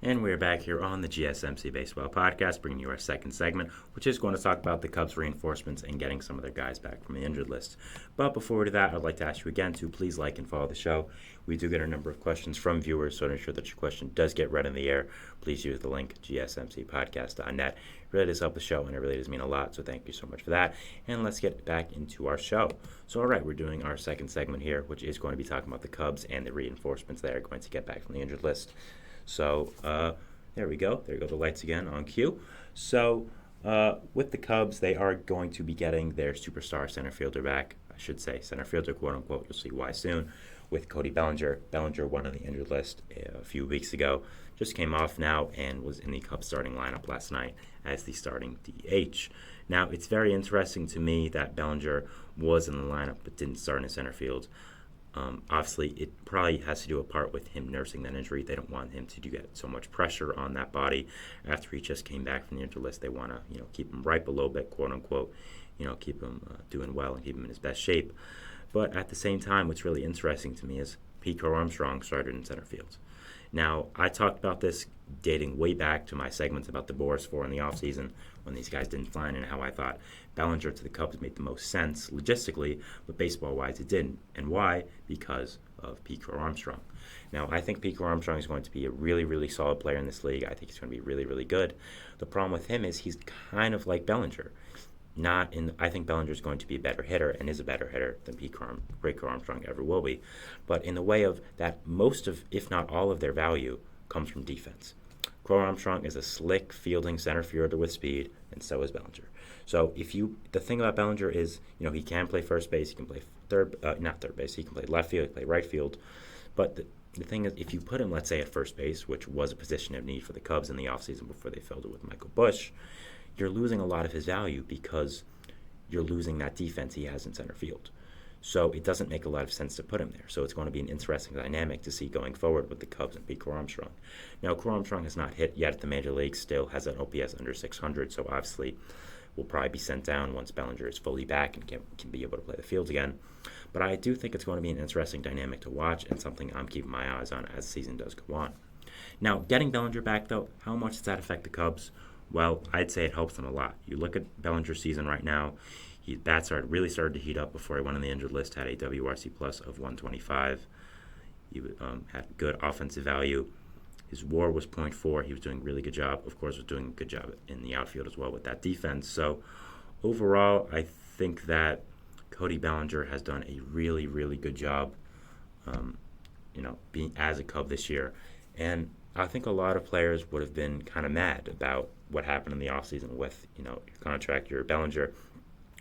And we're back here on the GSMC Baseball Podcast, bringing you our second segment, which is going to talk about the Cubs' reinforcements and getting some of their guys back from the injured list. But before we do that, I'd like to ask you again to please like and follow the show. We do get a number of questions from viewers, so to ensure that your question does get read in the air, please use the link gsmcpodcast.net. It really does help the show, and it really does mean a lot, so thank you so much for that. And let's get back into our show. So, all right, we're doing our second segment here, which is going to be talking about the Cubs and the reinforcements that are going to get back from the injured list. So there we go. There go the lights again on cue. So with the Cubs, they are going to be getting their superstar center fielder back. I should say center fielder, quote unquote. You'll see why soon. With Cody Bellinger. Bellinger won on the injured list a few weeks ago. Just came off now and was in the Cubs starting lineup last night as the starting DH. Now, it's very interesting to me that Bellinger was in the lineup but didn't start in center field. Obviously, it probably has to do a part with him nursing that injury. They don't want him to get so much pressure on that body after he just came back from the injured list. They want to, keep him ripe a little bit, quote unquote. Keep him doing well and keep him in his best shape. But at the same time, what's really interesting to me is Pico Armstrong started in center field. Now, I talked about this dating way back to my segments about the Boris 4 in the offseason when these guys didn't fly in and how I thought Bellinger to the Cubs made the most sense logistically, but baseball-wise it didn't. And why? Because of Pico Armstrong. Now, I think Pico Armstrong is going to be a really, really solid player in this league. I think he's going to be really, really good. The problem with him is he's kind of like Bellinger. I think Bellinger is going to be a better hitter and is a better hitter than Pico Armstrong ever will be. But in the way of that, most of, if not all of their value comes from defense. Crow Armstrong is a slick fielding center fielder with speed, and so is Bellinger. So the thing about Bellinger is, he can play first base, he can play not third base, he can play left field, he can play right field. But the thing is, if you put him, let's say, at first base, which was a position of need for the Cubs in the offseason before they filled it with Michael Busch, you're losing a lot of his value because you're losing that defense he has in center field. So it doesn't make a lot of sense to put him there. So it's going to be an interesting dynamic to see going forward with the Cubs and Pico Armstrong. Now, Pico Armstrong has not hit yet at the major leagues, still has an OPS under 600, so obviously will probably be sent down once Bellinger is fully back and can be able to play the field again. But I do think it's going to be an interesting dynamic to watch and something I'm keeping my eyes on as the season does go on. Now, getting Bellinger back, though, how much does that affect the Cubs? Well, I'd say it helps them a lot. You look at Bellinger's season right now, his bat really started to heat up before he went on the injured list, had a WRC plus of 125. He had good offensive value. His WAR was .4. He was doing a really good job. Of course, was doing a good job in the outfield as well with that defense. So overall, I think that Cody Bellinger has done a really, really good job, being as a Cub this year. And I think a lot of players would have been kind of mad about what happened in the offseason with, your contract, your Bellinger.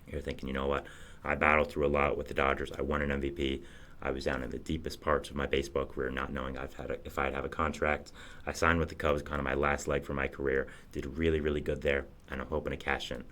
You're thinking, you know what, I battled through a lot with the Dodgers. I won an MVP. I was down in the deepest parts of my baseball career, not knowing if I'd have a contract. I signed with the Cubs, kind of my last leg for my career. Did really, really good there, and I'm hoping to cash in.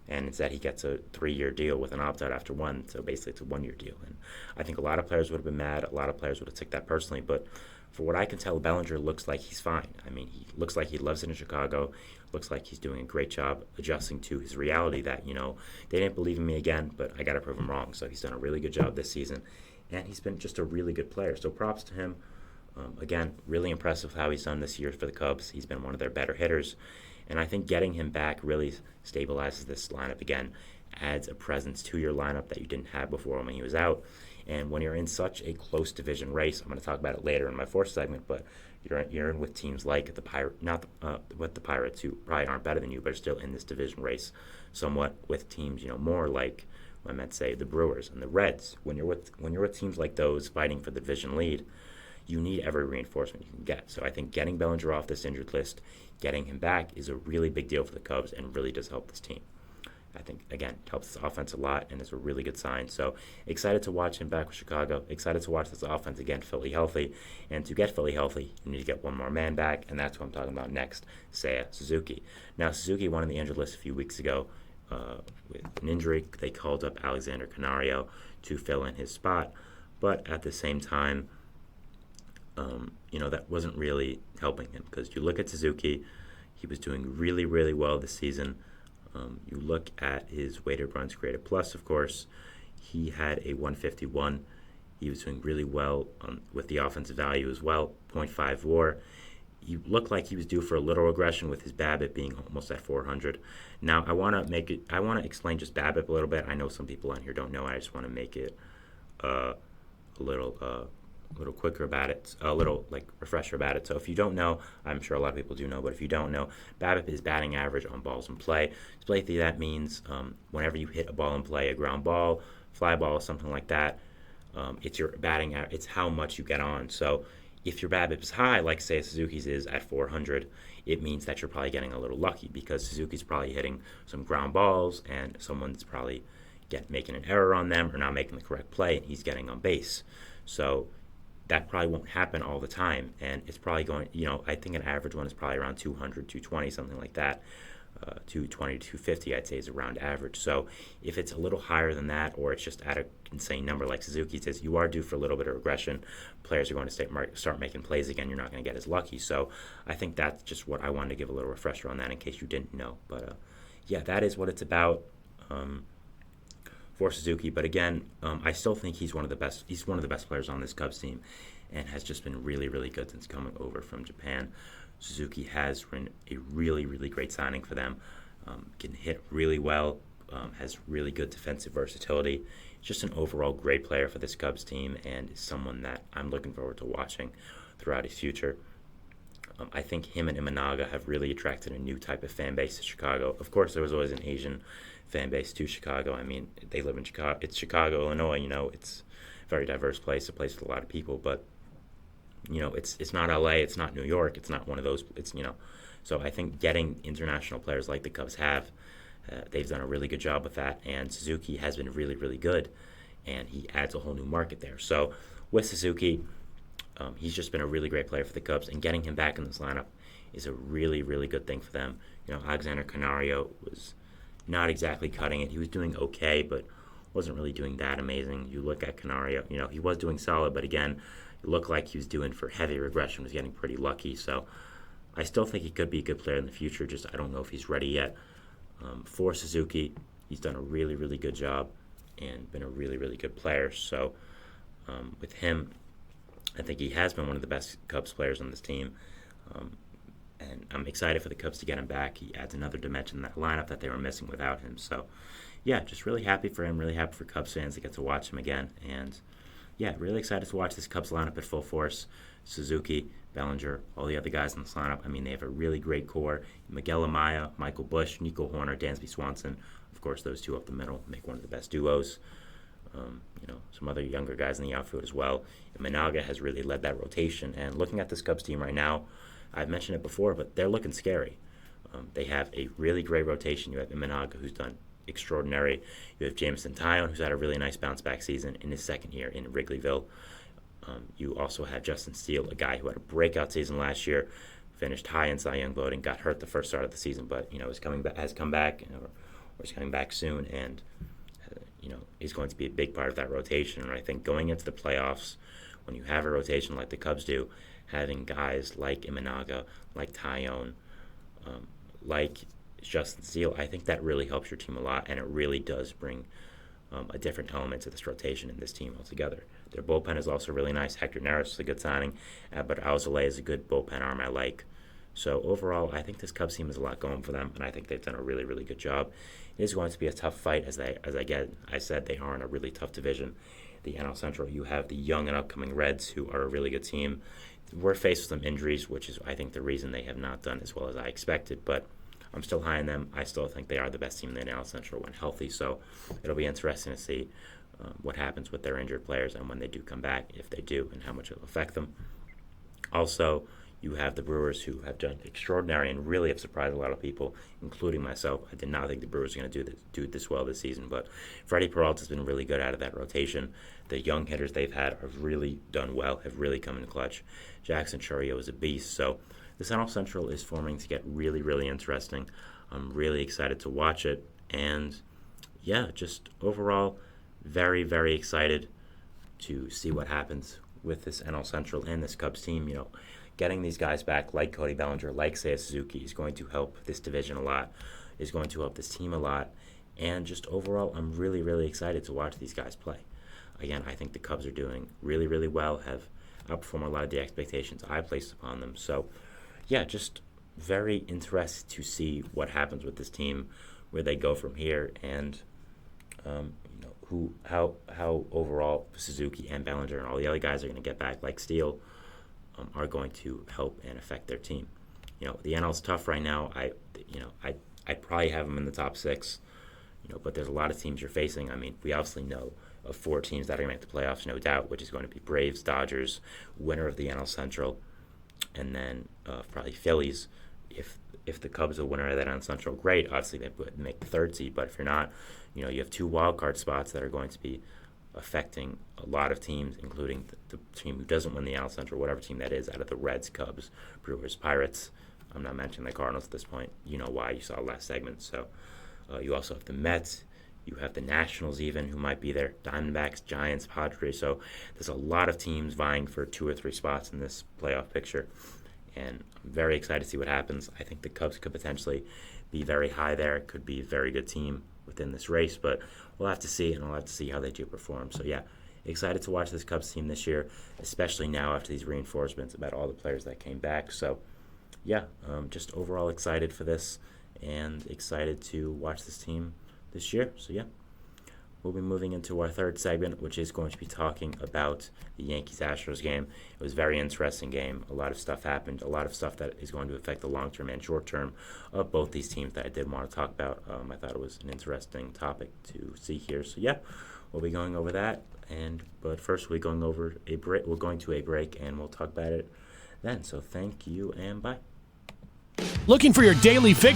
And instead, he gets a 3-year deal with an opt-out after one, so basically it's a 1-year deal. And I think a lot of players would have been mad. A lot of players would have took that personally, but for what I can tell, Bellinger looks like he's fine. I mean, he looks like he loves it in Chicago. Looks like he's doing a great job adjusting to his reality that, they didn't believe in me again, but I got to prove them wrong. So he's done a really good job this season, and he's been just a really good player. So props to him. Again, really impressive how he's done this year for the Cubs. He's been one of their better hitters, and I think getting him back really stabilizes this lineup again, adds a presence to your lineup that you didn't have before when he was out. And when you're in such a close division race, I'm going to talk about it later in my fourth segment, but you're in with teams like the Pirates, not with the Pirates, who probably aren't better than you, but are still in this division race, somewhat with teams, more like I meant say the Brewers and the Reds. When you're with teams like those fighting for the division lead, you need every reinforcement you can get. So I think getting Bellinger off this injured list, getting him back, is a really big deal for the Cubs and really does help this team. I think, again, it helps this offense a lot and is a really good sign. So excited to watch him back with Chicago. Excited to watch this offense again fully healthy. And to get fully healthy, you need to get one more man back, and that's what I'm talking about next, Seiya Suzuki. Now, Suzuki won on the injured list a few weeks ago with an injury. They called up Alexander Canario to fill in his spot. But at the same time, that wasn't really helping him, because you look at Suzuki, he was doing really, really well this season. You look at his weighted runs created plus, of course, he had a 151. He was doing really well with the offensive value as well, .5 WAR. he looked like he was due for a little regression with his BABIP being almost at 400. Now, I want to explain just BABIP a little bit. I know some people on here don't know. I just want to make it a little quicker about it, a little like refresher about it. So if you don't know, I'm sure a lot of people do know, but if you don't know, BABIP is batting average on balls in play. So basically that means whenever you hit a ball in play, a ground ball, fly ball, something like that, it's your batting average. It's how much you get on. So if your BABIP is high, like say Suzuki's is at 400, it means that you're probably getting a little lucky because Suzuki's probably hitting some ground balls and someone's probably making an error on them or not making the correct play and he's getting on base. So that probably won't happen all the time, and it's probably going, I think an average one is probably around 200, 220, something like that. 220 to 250, I'd say, is around average. So if it's a little higher than that, or it's just at an insane number like Suzuki says, you are due for a little bit of regression. Players are going to start making plays again. You're not going to get as lucky. So I think that's just what I wanted to give a little refresher on that in case you didn't know. But yeah, that is what it's about for Suzuki. But again, I still think he's one of the best. He's one of the best players on this Cubs team, and has just been really, really good since coming over from Japan. Suzuki has been a really, really great signing for them. Can hit really well, has really good defensive versatility. Just an overall great player for this Cubs team, and is someone that I'm looking forward to watching throughout his future. I think him and Imanaga have really attracted a new type of fan base to Chicago. Of course, there was always an Asian fan base to Chicago. I mean, they live in Chicago. It's Chicago, Illinois. It's a very diverse place, a place with a lot of people, but it's not LA, it's not New York, it's not one of those, so I think getting international players like the Cubs have, they've done a really good job with that, and Suzuki has been really, really good, and he adds a whole new market there. So with Suzuki, he's just been a really great player for the Cubs, and getting him back in this lineup is a really, really good thing for them. Alexander Canario was not exactly cutting it. He was doing okay, but wasn't really doing that amazing. You look at Canario, he was doing solid, but again, it looked like he was doing for heavy regression, was getting pretty lucky. So I still think he could be a good player in the future, just I don't know if he's ready yet. For Suzuki, he's done a really, really good job and been a really, really good player. So with him, I think he has been one of the best Cubs players on this team. And I'm excited for the Cubs to get him back. He adds another dimension in that lineup that they were missing without him. So yeah, just really happy for him, really happy for Cubs fans to get to watch him again. And yeah, really excited to watch this Cubs lineup at full force. Suzuki, Bellinger, all the other guys in this lineup. I mean, they have a really great core. Miguel Amaya, Michael Busch, Nico Horner, Dansby Swanson. Of course, those two up the middle make one of the best duos. Some other younger guys in the outfield as well. And Managa has really led that rotation. And looking at this Cubs team right now, I've mentioned it before, but they're looking scary. They have a really great rotation. You have Imanaga, who's done extraordinary. You have Jameson Taillon, who's had a really nice bounce-back season in his second year in Wrigleyville. You also have Justin Steele, a guy who had a breakout season last year, finished high in Cy Young voting, got hurt the first start of the season, but has come back, or is coming back soon, and is going to be a big part of that rotation. And I think going into the playoffs, when you have a rotation like the Cubs do, having guys like Imanaga, like Taillon, like Justin Steele, I think that really helps your team a lot, and it really does bring a different element to this rotation in this team altogether. Their bullpen is also really nice. Hector Neris is a good signing, but Alzolay is a good bullpen arm I like. So overall, I think this Cubs team has a lot going for them, and I think they've done a really, really good job. It is going to be a tough fight, as I said, they are in a really tough division. The NL Central, you have the young and upcoming Reds, who are a really good team. We're faced with some injuries, which is, I think, the reason they have not done as well as I expected, but I'm still high on them. I still think they are the best team in the NL Central when healthy, so it'll be interesting to see what happens with their injured players and when they do come back, if they do, and how much it will affect them. Also, you have the Brewers, who have done extraordinary and really have surprised a lot of people, including myself. I did not think the Brewers were going to do this well this season, but Freddie Peralta's been really good out of that rotation. The young hitters they've had have really done well, have really come in clutch. Jackson Chourio is a beast, so the NL Central is forming to get really, really interesting. I'm really excited to watch it, and yeah, just overall, very, very excited to see what happens with this NL Central and this Cubs team. Getting these guys back, like Cody Bellinger, like Seiya Suzuki, is going to help this division a lot, is going to help this team a lot, and just overall, I'm really, really excited to watch these guys play. Again, I think the Cubs are doing really, really well, have outperformed a lot of the expectations I placed upon them. So, yeah, just very interested to see what happens with this team, where they go from here, and how overall Suzuki and Bellinger and all the other guys are going to get back, like Steele, are going to help and affect their team. The NL's tough right now. I'd probably have them in the top 6, but there's a lot of teams you're facing. I mean, we obviously know of 4 teams that are going to make the playoffs, no doubt, which is going to be Braves, Dodgers, winner of the NL Central, and then probably Phillies. If the Cubs are winner of that NL Central, great. Obviously, they would make the 3rd seed, but if you're not, you have 2 wild card spots that are going to be affecting a lot of teams, including the team who doesn't win the NL Central, whatever team that is, out of the Reds, Cubs, Brewers, Pirates. I'm not mentioning the Cardinals at this point. You know why. You saw last segment. So you also have the Mets. You have the Nationals even, who might be there. Diamondbacks, Giants, Padres. So there's a lot of teams vying for 2 or 3 spots in this playoff picture. And I'm very excited to see what happens. I think the Cubs could potentially be very high there. It could be a very good team within this race. But we'll have to see, and we'll have to see how they do perform. So, yeah, excited to watch this Cubs team this year, especially now after these reinforcements about all the players that came back. So, yeah, just overall excited for this and excited to watch this team this year. So, yeah, we'll be moving into our 3rd segment, which is going to be talking about the Yankees-Astros game. It was a very interesting game. A lot of stuff happened, a lot of stuff that is going to affect the long-term and short-term of both these teams that I did want to talk about. I thought it was an interesting topic to see here. So, yeah, we'll be going over that. But first, we're going over a break. We're going to a break, and we'll talk about it then. So, thank you, and bye. Looking for your daily fix